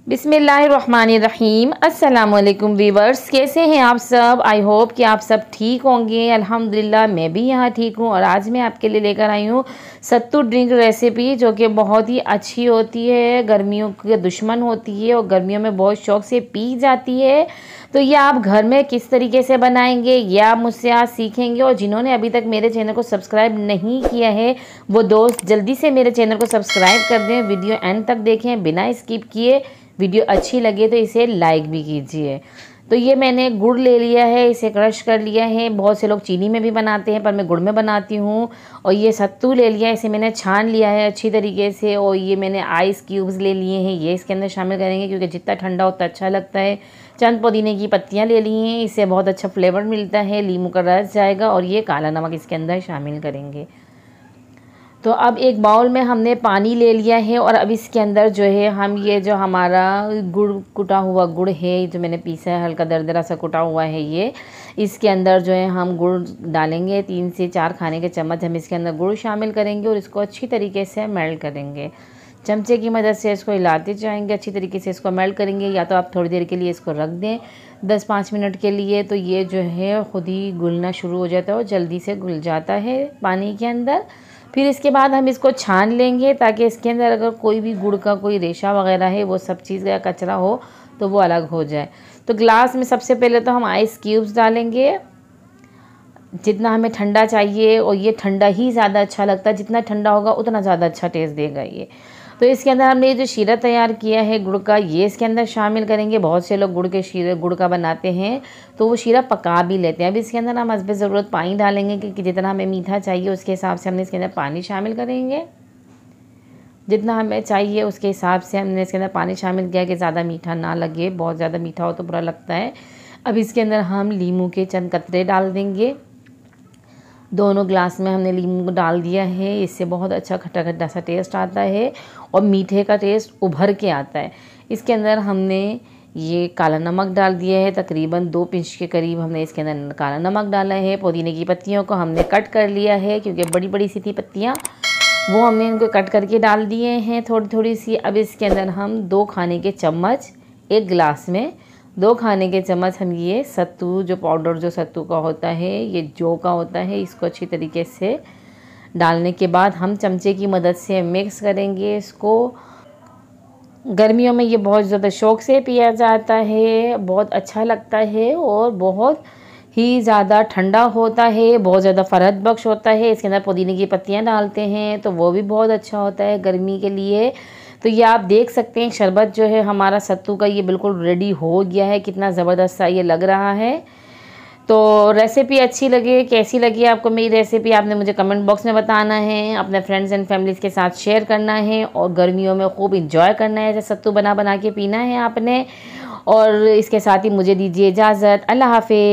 बिस्मिल्लाहिर्रहमानिर्रहीम। अस्सलामुअलैकुम वीवर्स, कैसे हैं आप सब। आई होप कि आप सब ठीक होंगे। अल्हम्दुलिल्लाह मैं भी यहाँ ठीक हूँ। और आज मैं आपके लिए लेकर आई हूँ सत्तू ड्रिंक रेसिपी, जो कि बहुत ही अच्छी होती है, गर्मियों के दुश्मन होती है और गर्मियों में बहुत शौक़ से पी जाती है। तो ये आप घर में किस तरीके से बनाएंगे ये आप मुझसे आज सीखेंगे। और जिन्होंने अभी तक मेरे चैनल को सब्सक्राइब नहीं किया है वो दोस्त जल्दी से मेरे चैनल को सब्सक्राइब कर दें, वीडियो एंड तक देखें बिना स्किप किए। वीडियो अच्छी लगे तो इसे लाइक भी कीजिए। तो ये मैंने गुड़ ले लिया है, इसे क्रश कर लिया है। बहुत से लोग चीनी में भी बनाते हैं पर मैं गुड़ में बनाती हूँ। और ये सत्तू ले लिया है, इसे मैंने छान लिया है अच्छी तरीके से। और ये मैंने आइस क्यूब्स ले लिए हैं, ये इसके अंदर शामिल करेंगे क्योंकि जितना ठंडा उतना अच्छा लगता है। चंद पुदीने की पत्तियाँ ले ली हैं, इससे बहुत अच्छा फ्लेवर मिलता है। नींबू का रस जाएगा और ये काला नमक इसके अंदर शामिल करेंगे। तो अब एक बाउल में हमने पानी ले लिया है और अब इसके अंदर जो है हम ये जो हमारा गुड़ कुटा हुआ गुड़ है, जो मैंने पीसा है हल्का दरदरा सा कुटा हुआ है, ये इसके अंदर जो है हम गुड़ डालेंगे। 3 से 4 खाने के चम्मच हम इसके अंदर गुड़ शामिल करेंगे और इसको अच्छी तरीके से मेल्ट करेंगे। चमचे की मदद से इसको हिलाते जाएंगे, अच्छी तरीके से इसको मेल्ट करेंगे। या तो आप थोड़ी देर के लिए इसको रख दें 10-5 मिनट के लिए, तो ये जो है ख़ुद ही घुलना शुरू हो जाता है और जल्दी से घुल जाता है पानी के अंदर। फिर इसके बाद हम इसको छान लेंगे ताकि इसके अंदर अगर कोई भी गुड़ का कोई रेशा वगैरह है, वो सब चीज़ का कचरा हो तो वो अलग हो जाए। तो ग्लास में सबसे पहले तो हम आइस क्यूब्स डालेंगे जितना हमें ठंडा चाहिए। और ये ठंडा ही ज़्यादा अच्छा लगता है, जितना ठंडा होगा उतना ज़्यादा अच्छा टेस्ट देगा ये। तो इसके अंदर हमने ये जो शीरा तैयार किया है गुड़ का, ये इसके अंदर शामिल करेंगे। बहुत से लोग गुड़ का बनाते हैं तो वो शीरा पका भी लेते हैं। अब इसके अंदर हम हस्बे ज़रूरत पानी डालेंगे क्योंकि जितना हमें मीठा चाहिए उसके हिसाब से हमने इसके अंदर पानी शामिल करेंगे। जितना हमें चाहिए उसके हिसाब से हमने इसके अंदर पानी शामिल किया कि ज़्यादा मीठा ना लगे, बहुत ज़्यादा मीठा हो तो बुरा लगता है। अब इसके अंदर हम नींबू के चंद कतरे डाल देंगे। दोनों ग्लास में हमने नींबू डाल दिया है, इससे बहुत अच्छा खट्टा खट्टा सा टेस्ट आता है और मीठे का टेस्ट उभर के आता है। इसके अंदर हमने ये काला नमक डाल दिया है, तकरीबन 2 पिंच के करीब हमने इसके अंदर काला नमक डाला है। पुदीने की पत्तियों को हमने कट कर लिया है क्योंकि बड़ी बड़ी सी थी पत्तियाँ, वो हमने इनको कट करके डाल दिए हैं थोड़ी थोड़ी सी। अब इसके अंदर हम 2 खाने के चम्मच, एक गिलास में 2 खाने के चम्मच हम ये सत्तू जो पाउडर जो सत्तू का होता है, ये जौ का होता है, इसको अच्छी तरीके से डालने के बाद हम चमचे की मदद से मिक्स करेंगे इसको। गर्मियों में ये बहुत ज़्यादा शौक़ से पिया जाता है, बहुत अच्छा लगता है और बहुत ही ज़्यादा ठंडा होता है, बहुत ज़्यादा फ़रहत बख्श होता है। इसके अंदर पुदीने की पत्तियाँ डालते हैं तो वो भी बहुत अच्छा होता है गर्मी के लिए। तो ये आप देख सकते हैं शरबत जो है हमारा सत्तू का ये बिल्कुल रेडी हो गया है, कितना ज़बरदस्त सा ये लग रहा है। तो रेसिपी अच्छी लगे, कैसी लगी आपको मेरी रेसिपी, आपने मुझे कमेंट बॉक्स में बताना है, अपने फ्रेंड्स एंड फैमिलीज़ के साथ शेयर करना है और गर्मियों में खूब इंजॉय करना है, जैसे सत्तू बना बना के पीना है आपने। और इसके साथ ही मुझे दीजिए इजाज़त। अल्लाह हाफ़िज़।